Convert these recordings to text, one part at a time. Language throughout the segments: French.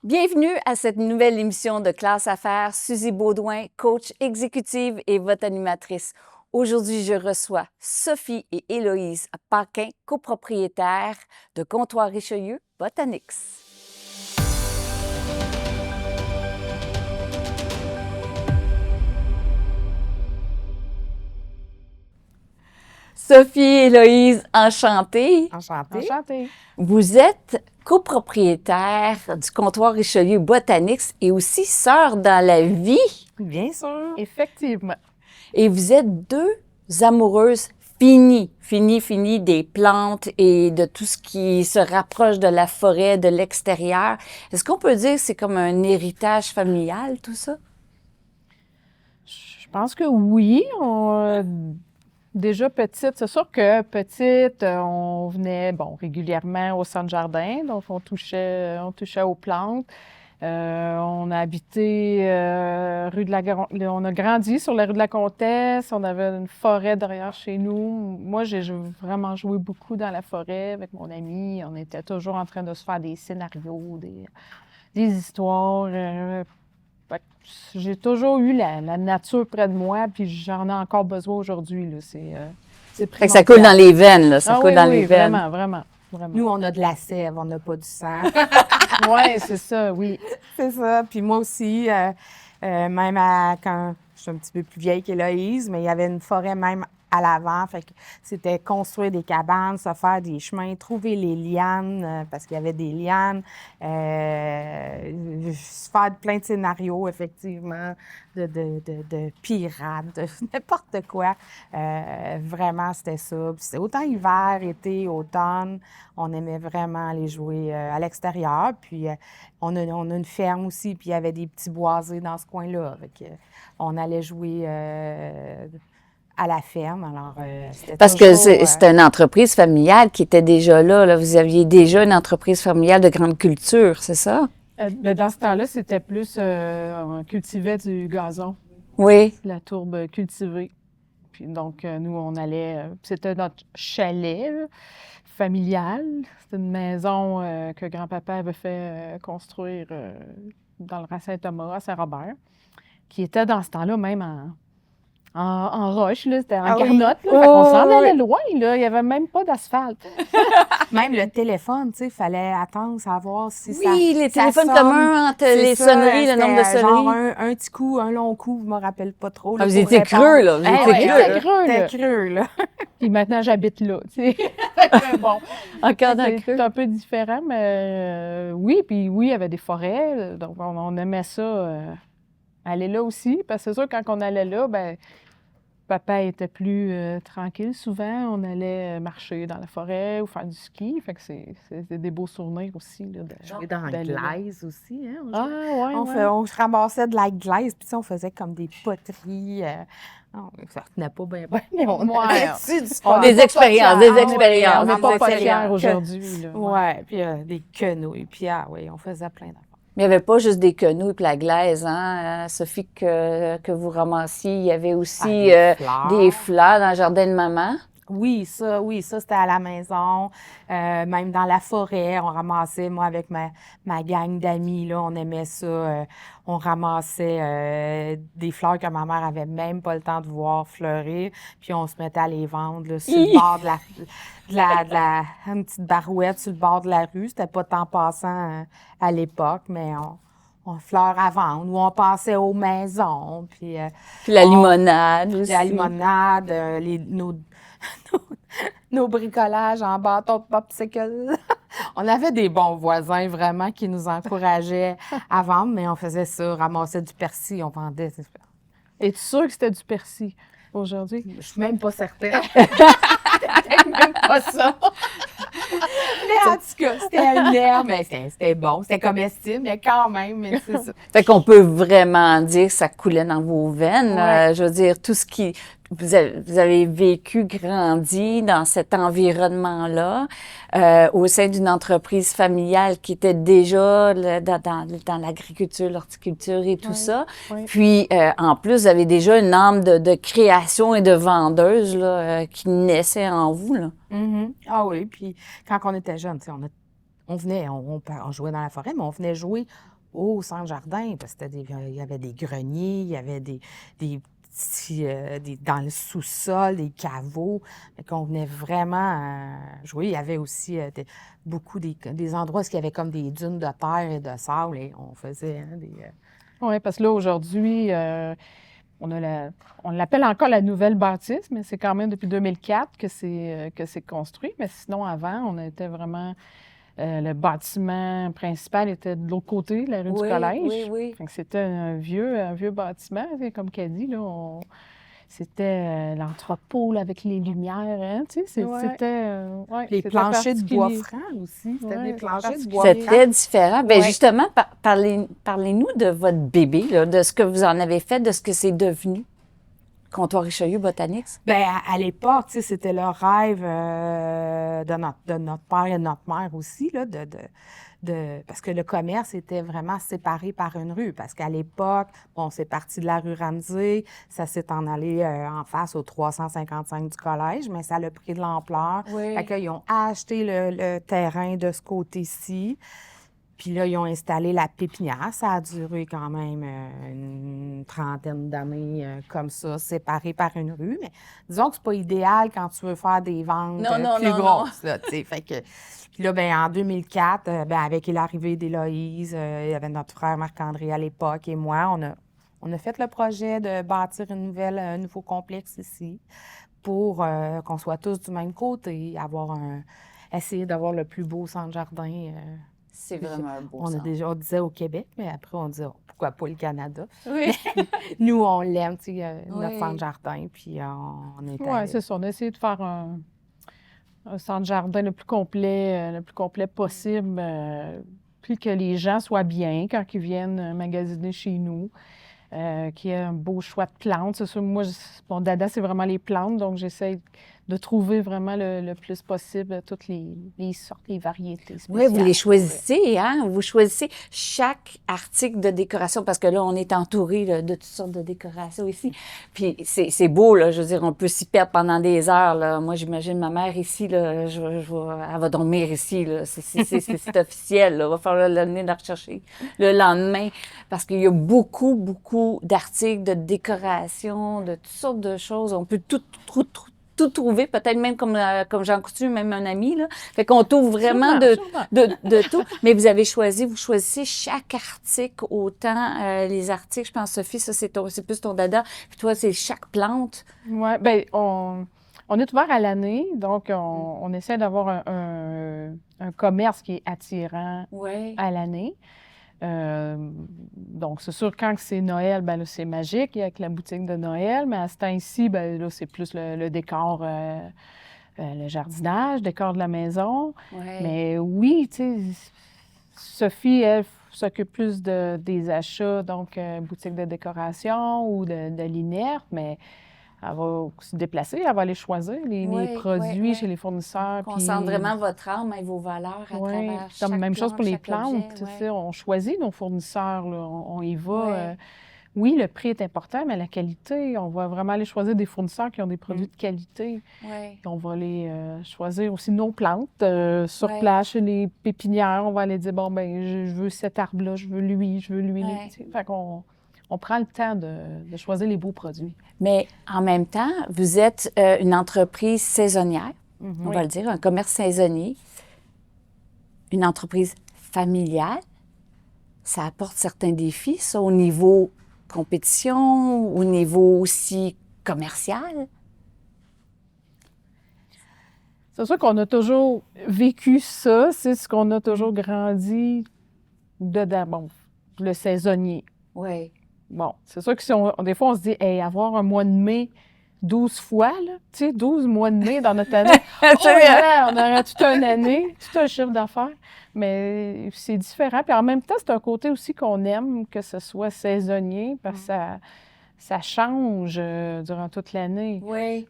Bienvenue à cette nouvelle émission de Classe Affaires. Suzy Baudouin, coach exécutive et votre animatrice. Aujourd'hui, je reçois Sophie et Héloïse Paquin, copropriétaires de Comptoir Richelieu Botanics. Sophie et Héloïse, enchantées. Enchantée. Enchantée. Vous êtes copropriétaire du Comptoir Richelieu Botanics et aussi sœurs dans la vie. Bien sûr. Effectivement. Et vous êtes deux amoureuses finies des plantes et de tout ce qui se rapproche de la forêt, de l'extérieur. Est-ce qu'on peut dire que c'est comme un héritage familial, tout ça? Je pense que oui. Déjà petite, c'est sûr que petite, on venait régulièrement au centre jardin, donc on touchait aux plantes. On a habité on a grandi sur la rue de la Comtesse, on avait une forêt derrière chez nous. Moi, j'ai vraiment joué beaucoup dans la forêt avec mon ami. On était toujours en train de se faire des scénarios, des histoires. J'ai toujours eu la nature près de moi, puis j'en ai encore besoin aujourd'hui. C'est Fait que ça coule dans les veines, là. Ça coule dans les veines. Vraiment. Nous, on a de la sève, on n'a pas du sang. Oui, c'est ça, oui. C'est ça. Puis moi aussi, même quand je suis un petit peu plus vieille qu'Héloïse, mais il y avait une forêt même à l'avant. Fait que c'était construire des cabanes, se faire des chemins, trouver les lianes, parce qu'il y avait des lianes, se faire plein de scénarios, effectivement, de pirates, de n'importe quoi. Vraiment, c'était ça. Puis c'était autant hiver, été, automne. On aimait vraiment aller jouer à l'extérieur. Puis on a une ferme aussi, puis il y avait des petits boisés dans ce coin-là. On allait jouer à la ferme. Alors, c'était Parce que toujours, c'est une entreprise familiale qui était déjà là. Vous aviez déjà une entreprise familiale de grande culture, c'est ça? Dans ce temps-là, c'était plus, on cultivait du gazon, Oui. la tourbe cultivée. Puis donc, nous, on allait, c'était notre chalet familial. C'était une maison que grand-papa avait fait construire dans le Raz Saint-Thomas, à Saint-Robert, qui était dans ce temps-là même en roche, là, c'était en garnotte. Là, fait qu'on s'en allait loin, là. Il n'y avait même pas d'asphalte. Même le téléphone, tu sais, il fallait attendre, savoir si ça. Oui, les ça téléphones sonne. communs entre C'est les ça, sonneries, le nombre de c'était sonneries. genre un petit coup, un long coup, je me rappelle pas trop. Là, Ah, vous pour étiez répondre. creux, là. Vous étiez creux. creux, là. C'était creux, là. Puis maintenant, j'habite là, tu sais. Fait que bon, Encore dans le creux. c'est un peu différent, mais oui, puis oui, il y avait des forêts, donc on aimait ça, aller là aussi, parce que c'est sûr, quand on allait là, ben papa était plus tranquille souvent. On allait marcher dans la forêt ou faire du ski. Fait que c'est des beaux souvenirs aussi. Là, Jouer dans la d'aller là. glaise aussi. Hein, Ah, ouais, on se ramassait de la glaise, puis on faisait comme des poteries. Ça tenait pas bien, mais on Ouais. avait dessus du sport. Des expériences, des expériences. On n'est pas ramassait fiers les- aujourd'hui. Là. Ouais, puis des quenouilles, puis oui, on faisait plein d'affaires. Mais il n'y avait pas juste des quenouilles et la glaise, hein, Sophie, que vous ramassiez. Il y avait aussi des fleurs dans le jardin de maman. Oui, ça, c'était à la maison, même dans la forêt, on ramassait, moi, avec ma gang d'amis, là, on aimait ça, on ramassait des fleurs que ma mère avait même pas le temps de voir fleurir, puis on se mettait à les vendre, là, sur le bord de une petite barouette sur le bord de la rue, c'était pas tant passant à l'époque, mais on fleurs à vendre, ou on passait aux maisons, puis la limonade aussi. la limonade, nos bricolages en bâton de popsicle. On avait des bons voisins, vraiment, qui nous encourageaient à vendre, mais on faisait ça, ramassait du persil, on vendait. Es-tu sûre que c'était du persil aujourd'hui? Je suis même pas certaine. C'était même pas ça. Mais en tout cas, c'était une herbe, mais c'était bon, c'était comestible, mais quand même, mais c'est ça. Fait qu'on peut vraiment dire que ça coulait dans vos veines. Ouais. Je veux dire, tout ce qui... Vous avez vécu, grandi dans cet environnement-là, au sein d'une entreprise familiale qui était déjà là, dans l'agriculture, l'horticulture et tout ça. Oui. Puis, en plus, vous avez déjà une âme de création et de vendeuse là, qui naissait en vous. Là. Ah oui, puis quand on était jeune, tu sais, on venait, on jouait dans la forêt, mais on venait jouer au centre jardin, parce qu'il y avait des greniers, il y avait des petits, dans le sous-sol, des caveaux. Fait qu'on venait vraiment jouer. Il y avait aussi beaucoup des endroits où il y avait comme des dunes de terre et de sable, et on faisait des... Oui, parce que là, aujourd'hui, on l'appelle encore la nouvelle bâtisse, mais c'est quand même depuis 2004 que c'est construit. Mais sinon, avant, on était vraiment... le bâtiment principal était de l'autre côté, la rue du Collège. Oui. Fait que c'était un vieux bâtiment, comme qu'elle dit, là. C'était l'entrepôt là, avec les lumières, hein, tu sais, c'était... ouais, Les c'était planchers de bois particulier. franc aussi. C'était Ouais, des planchers de bois franc. C'était différent. Bien, Ouais. justement, parlez-nous de votre bébé, là, de ce que vous en avez fait, de ce que c'est devenu, Comptoir Richelieu Botanics. Bien, à l'époque, tu sais, c'était le rêve de notre père et de notre mère aussi, là, parce que le commerce était vraiment séparé par une rue. Parce qu'à l'époque, bon, c'est parti de la rue Ramsey, ça s'est en allé en face au 355 du collège, mais ça a pris de l'ampleur. Oui. Fait qu'ils ont acheté le terrain de ce côté-ci. Puis là, ils ont installé la pépinière. Ça a duré quand même une trentaine d'années comme ça, séparé par une rue. Mais disons que c'est pas idéal quand tu veux faire des ventes plus grosses, là, tu sais. Fait que... Puis là, ben, en 2004, avec l'arrivée d'Héloïse, il y avait notre frère Marc-André à l'époque et moi, on a fait le projet de bâtir un nouveau complexe ici pour qu'on soit tous du même côté, essayer d'avoir le plus beau centre-jardin. C'est vraiment un beau On disait au Québec, mais après, on disait pourquoi pas le Canada. Oui. Nous, on l'aime, tu sais, notre centre-jardin, puis on est Oui, c'est ça. On a essayé de faire un centre-jardin le plus complet possible, puis que les gens soient bien quand ils viennent magasiner chez nous, qu'il y ait un beau choix de plantes. C'est sûr, moi, mon dada, c'est vraiment les plantes, donc j'essaie de trouver vraiment le plus possible toutes les sortes, les variétés spéciales. Oui, vous les choisissez, hein? Vous choisissez chaque article de décoration, parce que là, on est entouré là, de toutes sortes de décorations ici. Puis c'est beau, là, je veux dire, on peut s'y perdre pendant des heures, là. Moi, j'imagine ma mère ici, là, elle va dormir ici, là. C'est officiel, là. Il va falloir l'amener la rechercher le lendemain, parce qu'il y a beaucoup d'articles de décoration, de toutes sortes de choses. On peut tout trouver, peut-être même comme Jean Coutu, même un ami, là. Fait qu'on trouve vraiment de tout. Mais vous choisissez chaque article, autant les articles, je pense, Sophie, ça, c'est plus ton dada. Puis toi, c'est chaque plante. Oui, bien, on est ouvert à l'année, donc on essaie d'avoir un commerce qui est attirant à l'année. Donc, c'est sûr, quand c'est Noël, ben là, c'est magique avec la boutique de Noël, mais à ce temps-ci, ben là, c'est plus le décor, le jardinage, le décor de la maison. Ouais. Mais oui, tu sais, Sophie, elle, s'occupe plus des achats, donc boutique de décoration ou de l'inerte, mais elle va se déplacer, elle va aller choisir les produits chez les fournisseurs. Concentre vraiment votre âme et vos valeurs à travers chaque même chose pour les chaque plantes. objet, On choisit nos fournisseurs, là, on y va. Oui, le prix est important, mais la qualité, on va vraiment aller choisir des fournisseurs qui ont des produits de qualité. On va aller choisir aussi nos plantes sur place, chez les pépinières. On va aller dire, bon, ben je veux cet arbre-là, je veux lui. Fait qu'on on prend le temps de choisir les beaux produits. Mais en même temps, vous êtes une entreprise saisonnière, on va le dire, un commerce saisonnier, une entreprise familiale. Ça apporte certains défis, ça, au niveau compétition, au niveau aussi commercial. C'est sûr qu'on a toujours vécu ça, c'est ce qu'on a toujours grandi dedans. Bon, le saisonnier. Oui. Bon, c'est sûr que si des fois, on se dit, hey, avoir un mois de mai 12 fois, là, tu sais, 12 mois de mai dans notre année, on aurait toute une année, tout un chiffre d'affaires, mais c'est différent. Puis en même temps, c'est un côté aussi qu'on aime que ce soit saisonnier, parce que ça change durant toute l'année. Oui.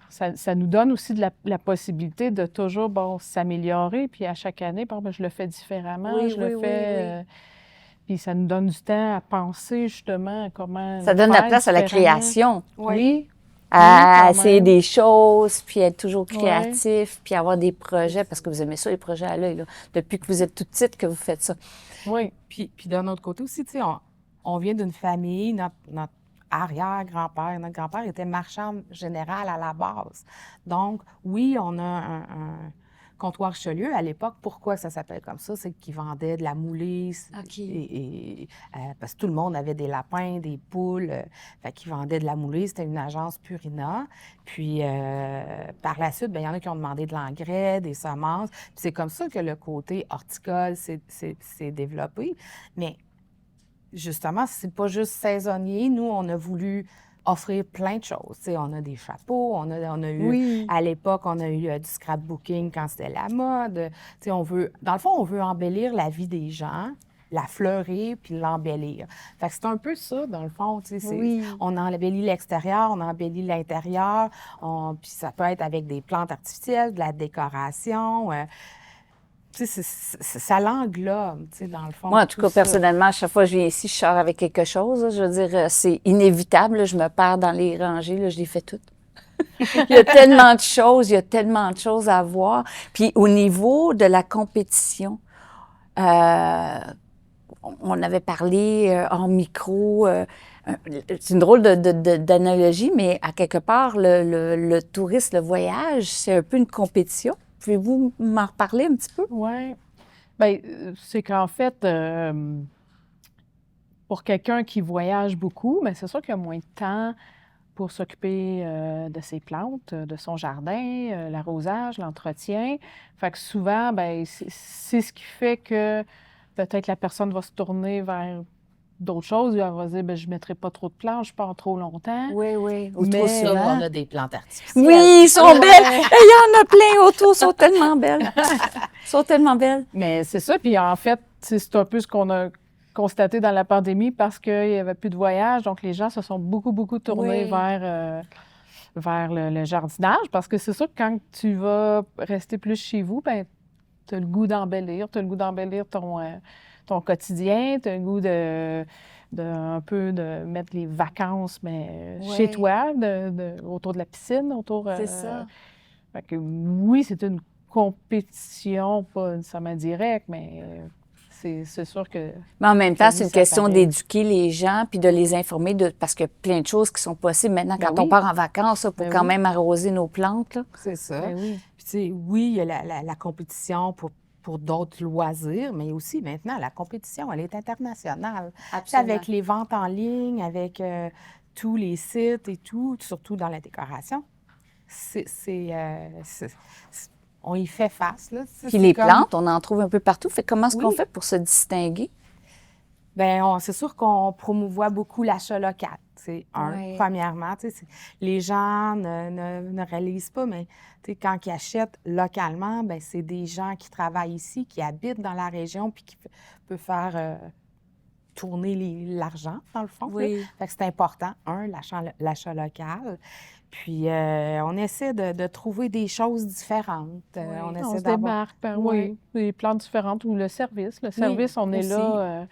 Ça nous donne aussi la possibilité de toujours, s'améliorer, puis à chaque année, je le fais différemment, Oui. Puis ça nous donne du temps à penser justement à comment. Ça donne la place à la création. Oui. à quand essayer même. des choses, puis être toujours Ouais. créatif, puis avoir des projets, parce que vous aimez ça, les projets à l'œil, là. Depuis que vous êtes toute petite que vous faites ça. Oui. Puis d'un autre côté aussi, tu sais, on vient d'une famille, notre arrière-grand-père, notre grand-père était marchand général à la base. Donc, oui, on a un comptoir Richelieu. À l'époque, pourquoi ça s'appelle comme ça? C'est qu'ils vendaient de la moulée OK. parce que tout le monde avait des lapins, des poules. Fait qu'ils vendaient de la moulée. C'était une agence Purina. Puis, par la suite, bien, il y en a qui ont demandé de l'engrais, des semences. Puis c'est comme ça que le côté horticole s'est développé. Mais justement, c'est pas juste saisonnier. Nous, on a voulu offrir plein de choses. Tu sais, on a des chapeaux, on a eu, Oui. à l'époque, on a eu du scrapbooking quand c'était la mode. Tu sais, dans le fond, on veut embellir la vie des gens, la fleurir puis l'embellir. Fait que c'est un peu ça, dans le fond. Tu sais, Oui. on embellit l'extérieur, on embellit l'intérieur. Puis ça peut être avec des plantes artificielles, de la décoration. Tu sais, ça l'englobe, tu sais, dans le fond, Moi, en tout tout cas, ça. personnellement, à chaque fois que je viens ici, je sors avec quelque chose, là. Je veux dire, c'est inévitable, là. Je me perds dans les rangées, là, je les fais toutes. Il y a tellement de choses, il y a tellement de choses à voir. Puis au niveau de la compétition, on avait parlé en micro, c'est une drôle d'analogie, mais à quelque part, le tourisme, le voyage, c'est un peu une compétition. Pouvez-vous m'en reparler un petit peu? Oui. Bien, c'est qu'en fait, pour quelqu'un qui voyage beaucoup, bien, c'est sûr qu'il y a moins de temps pour s'occuper de ses plantes, de son jardin, l'arrosage, l'entretien. Fait que souvent, bien, c'est ce qui fait que peut-être la personne va se tourner vers d'autres choses. Elle va se dire, bien, je ne mettrai pas trop de plantes, je pars trop longtemps. Oui, oui. Ou Mais- trop Ça, souvent. on a des plantes artificielles. Oui, ils sont Ouais. belles. Et il y en a plein autour, ils sont tellement belles. Ils sont tellement belles. Mais c'est ça. Puis en fait, c'est un peu ce qu'on a constaté dans la pandémie parce qu'il n'y avait plus de voyage. Donc, les gens se sont beaucoup tournés Oui. vers le jardinage parce que c'est sûr que quand tu vas rester plus chez vous, ben tu as le goût d'embellir. Tu as le goût d'embellir ton quotidien. Tu as le goût un peu de mettre les vacances, mais Ouais. chez toi, autour de la piscine, autour... C'est ça. Fait que oui, c'est une compétition, pas nécessairement directe, mais c'est sûr que... Mais en même temps, Oui, c'est une ça question paraît. d'éduquer les gens puis de les informer parce qu'il y a plein de choses qui sont possibles maintenant Ben quand on oui. part en vacances là, pour Ben quand oui. même arroser nos plantes. Là. C'est ça. Ben oui. Puis, tu sais, oui, il y a la compétition pour d'autres loisirs, mais aussi maintenant, la compétition, elle est internationale. Tu sais, avec les ventes en ligne, avec tous les sites et tout, surtout dans la décoration, on y fait face, là. Puis C'est les comme- plantes, on en trouve un peu partout. Fait comment est-ce qu'on Oui. fait pour se distinguer? Bien, c'est sûr qu'on promouvoit beaucoup l'achat local. C'est Ouais. premièrement, tu sais, les gens ne réalisent pas, mais tu sais, quand ils achètent localement, bien, c'est des gens qui travaillent ici, qui habitent dans la région, puis qui peuvent faire tourner l'argent, dans le fond. là. Oui. Fait que c'est important, l'achat local. Puis, on essaie de trouver des choses différentes. Oui. On On essaie se d'avoir... démarque, ben Oui. oui, des plantes différentes ou le service. Le service, on est aussi. là.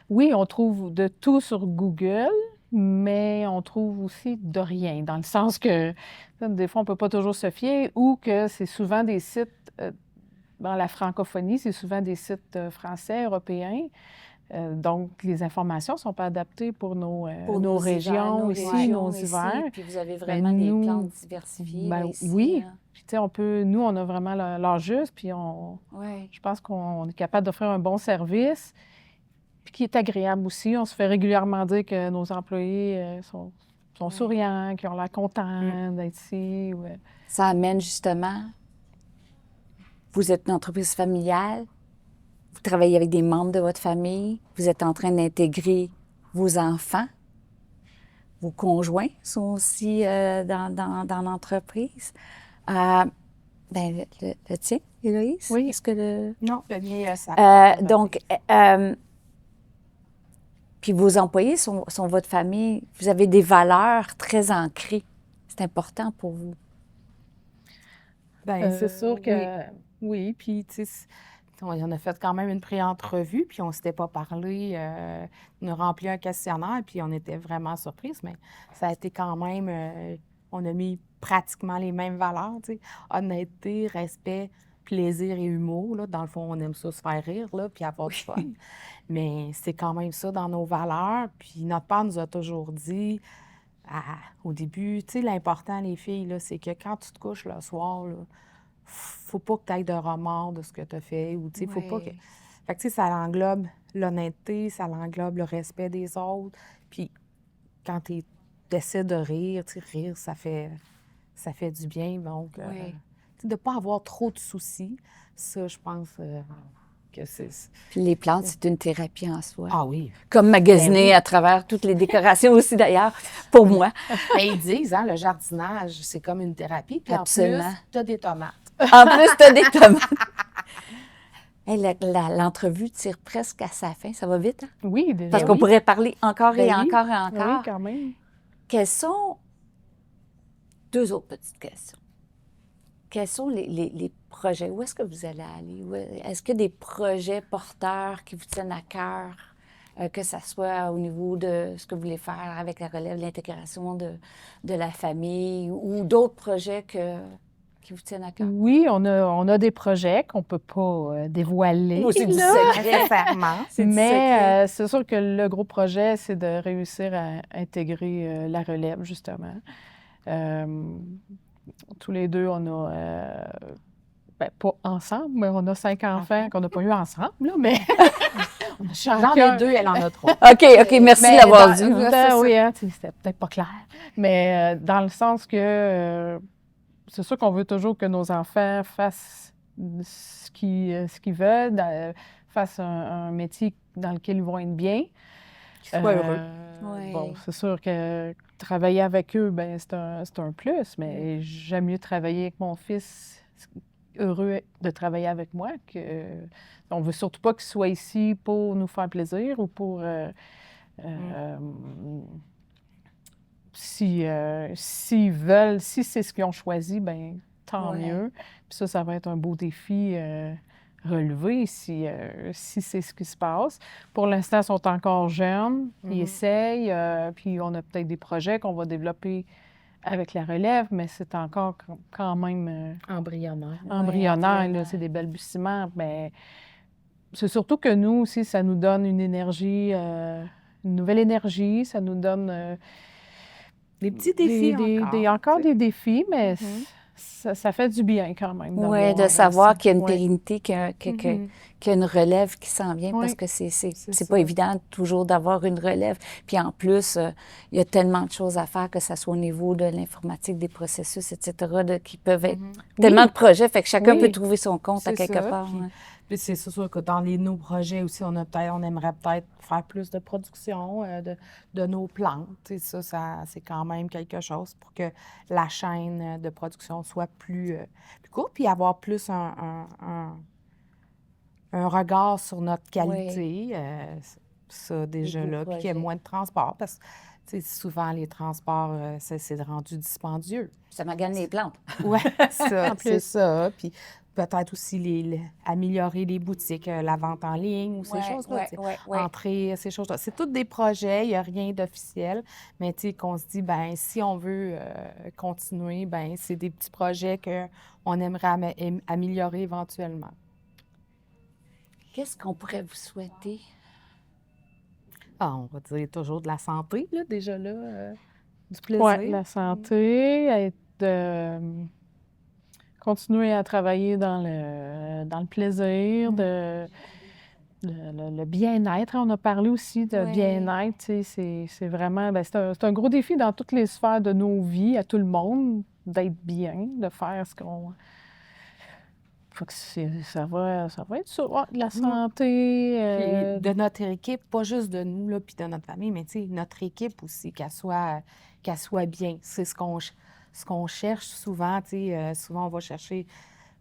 Oui, on trouve de tout sur Google, mais on trouve aussi de rien, dans le sens que des fois, on ne peut pas toujours se fier ou que c'est souvent des sites, dans la francophonie, c'est souvent des sites français, européens. Donc, les informations ne sont pas adaptées pour nos régions ici, nos hivers. Puis vous avez Ben, vraiment des nous, plantes diversifiées ben là, ici. oui. hein. Puis, tu sais, nous, on a vraiment l'heure juste, puis Ouais. je pense qu'on est capable d'offrir un bon service, puis qui est agréable aussi. On se fait régulièrement dire que nos employés sont souriants, qu'ils ont l'air contents d'être ici. Ouais. Ça amène justement, vous êtes une entreprise familiale, vous travaillez avec des membres de votre famille, vous êtes en train d'intégrer vos enfants, vos conjoints sont aussi dans l'entreprise. Ben, le tien, Héloïse? Oui. Est-ce que le... Non, le mien, ça... donc, puis vos employés sont votre famille. Vous avez des valeurs très ancrées. C'est important pour vous. Bien, C'est sûr que... Oui, puis tu sais, on en a fait quand même une pré-entrevue, puis on s'était pas parlé, on a rempli un questionnaire, puis on était vraiment surprises, mais ça a été quand même, on a mis pratiquement les mêmes valeurs, tu sais. Honnêteté, respect, plaisir et humour, là. Dans le fond, on aime ça se faire rire, là, puis avoir du fun. Mais c'est quand même ça dans nos valeurs. Puis notre père nous a toujours dit, au début, tu sais, l'important, les filles, là, c'est que quand tu te couches le soir, là, faut pas que tu ailles de remords de ce que tu as fait. Ou, tu sais, faut pas que... Fait que, tu sais, ça englobe l'honnêteté, ça englobe le respect des autres. Puis quand tu essaies de rire, tu sais, rire, ça fait du bien. Donc, tu sais, de ne pas avoir trop de soucis, ça, je pense que c'est... Puis les plantes, c'est une thérapie en soi. Ah oui. Comme magasiner à travers toutes les décorations aussi, d'ailleurs, pour moi. Mais ils disent, hein, le jardinage, c'est comme une thérapie. Puis Absolument. en plus, tu as des tomates. En plus, tu as des tomates. Hey, l'entrevue tire presque à sa fin. Ça va vite, hein? Oui, déjà. Parce qu'on pourrait parler encore et Ben oui. encore et Oui, encore. quand même. Quelles sont... Deux autres petites questions. Quels sont les projets? Où est-ce que vous allez aller? Est-ce qu'il y a des projets porteurs qui vous tiennent à cœur, que ce soit au niveau de ce que vous voulez faire avec la relève, l'intégration de la famille ou d'autres projets qui vous tiennent à cœur? Oui, on a des projets qu'on ne peut pas dévoiler. Ou c'est du là. secret? Nécessairement. C'est du secret. Mais c'est sûr que le gros projet, c'est de réussir à intégrer la relève, justement. Tous les deux, on a, pas ensemble, mais on a 5 enfants qu'on n'a pas eu ensemble, là, mais on a J'en ai 2, elle en a 3. OK, merci Mais d'avoir dans- dit. oui, hein, c'était peut-être pas clair. Mais dans le sens que c'est sûr qu'on veut toujours que nos enfants fassent ce qu'ils veulent, fassent un métier dans lequel ils vont être bien. Qu'ils soient heureux. Oui. Bon, c'est sûr que travailler avec eux, ben c'est un plus, mais j'aime mieux travailler avec mon fils heureux de travailler avec moi que... On veut surtout pas qu'il soit ici pour nous faire plaisir ou pour... s'ils veulent, si c'est ce qu'ils ont choisi, ben tant mieux. Puis ça va être un beau défi relevé si c'est ce qui se passe. Pour l'instant, ils sont encore jeunes, ils essayent, puis on a peut-être des projets qu'on va développer avec la relève, mais c'est encore quand même Embryonnaire. embryonnaire, là, c'est des balbutiements. Mais c'est surtout que nous aussi, ça nous donne une énergie, une nouvelle énergie, ça nous donne... Des petits défis encore des défis, mais ça fait du bien quand même. Oui, de savoir qu'il y a une pérennité, qu'il y a une relève qui s'en vient, parce que c'est pas évident toujours d'avoir une relève. Puis en plus, il y a tellement de choses à faire, que ce soit au niveau de l'informatique, des processus, etc., qui peuvent être tellement de projets, fait que chacun peut trouver son compte à quelque part. Puis c'est sûr que dans nos projets aussi, on aimerait peut-être faire plus de production de nos plantes. Et ça c'est quand même quelque chose pour que la chaîne de production soit plus courte, puis avoir plus un regard sur notre qualité. Ça, déjà là, puis qu'il y ait moins de transport, parce que souvent, les transports, c'est rendu dispendieux. Ça magane les plantes. Oui, c'est ça. Puis peut-être aussi améliorer les boutiques, la vente en ligne ou ces choses-là. Entrer, ces choses-là. C'est tous des projets, il n'y a rien d'officiel, mais qu'on se dit, ben si on veut continuer, ben c'est des petits projets qu'on aimerait améliorer éventuellement. Qu'est-ce qu'on pourrait vous souhaiter? On va dire toujours de la santé, là, déjà là, du plaisir. Oui, la santé, continuer à travailler dans le plaisir, le bien-être. On a parlé aussi de bien-être. C'est vraiment, c'est un gros défi dans toutes les sphères de nos vies, à tout le monde, d'être bien, de faire ce qu'on... Faut que ça va être ça, de la santé. Puis de notre équipe, pas juste de nous, là, puis de notre famille, mais notre équipe aussi, qu'elle soit bien. C'est ce qu'on cherche souvent. Souvent, on va chercher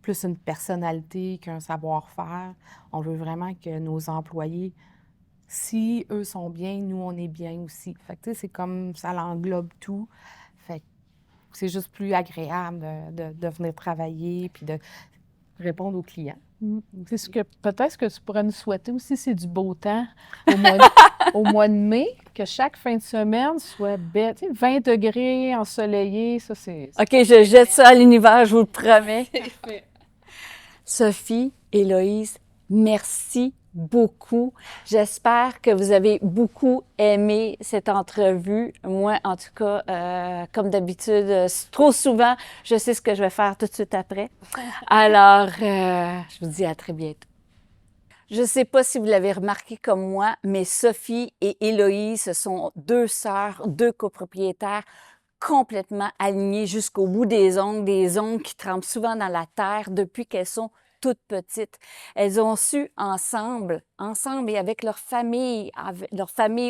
plus une personnalité qu'un savoir-faire. On veut vraiment que nos employés, si eux sont bien, nous, on est bien aussi. Fait que c'est comme ça l'englobe tout. Fait que c'est juste plus agréable de venir travailler puis de répondre aux clients. C'est ce que peut-être ce que tu pourrais nous souhaiter aussi, c'est du beau temps au mois de mai, que chaque fin de semaine soit belle. Tu sais, 20 degrés, ensoleillé, ça c'est... OK, je jette ça à l'univers, je vous le promets. Sophie, Héloïse, merci beaucoup. J'espère que vous avez beaucoup aimé cette entrevue. Moi, en tout cas, comme d'habitude, trop souvent, je sais ce que je vais faire tout de suite après. Alors, je vous dis à très bientôt. Je ne sais pas si vous l'avez remarqué comme moi, mais Sophie et Héloïse, ce sont deux sœurs, deux copropriétaires complètement alignées jusqu'au bout des ongles qui trempent souvent dans la terre depuis qu'elles sont toutes petites. Elles ont su ensemble et avec leur famille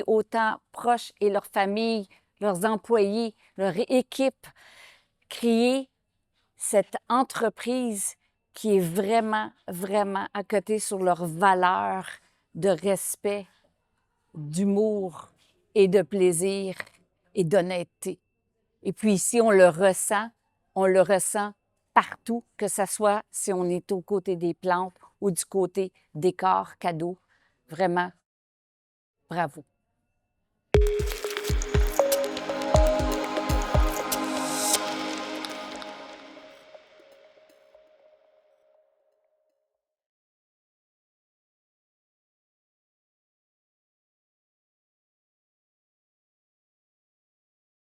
autant proche et leur famille, leurs employés, leur équipe, créer cette entreprise qui est vraiment, vraiment à côté sur leurs valeurs de respect, d'humour et de plaisir et d'honnêteté. Et puis ici, on le ressent partout, que ce soit si on est au côté des plantes ou du côté décor, cadeaux. Vraiment, bravo.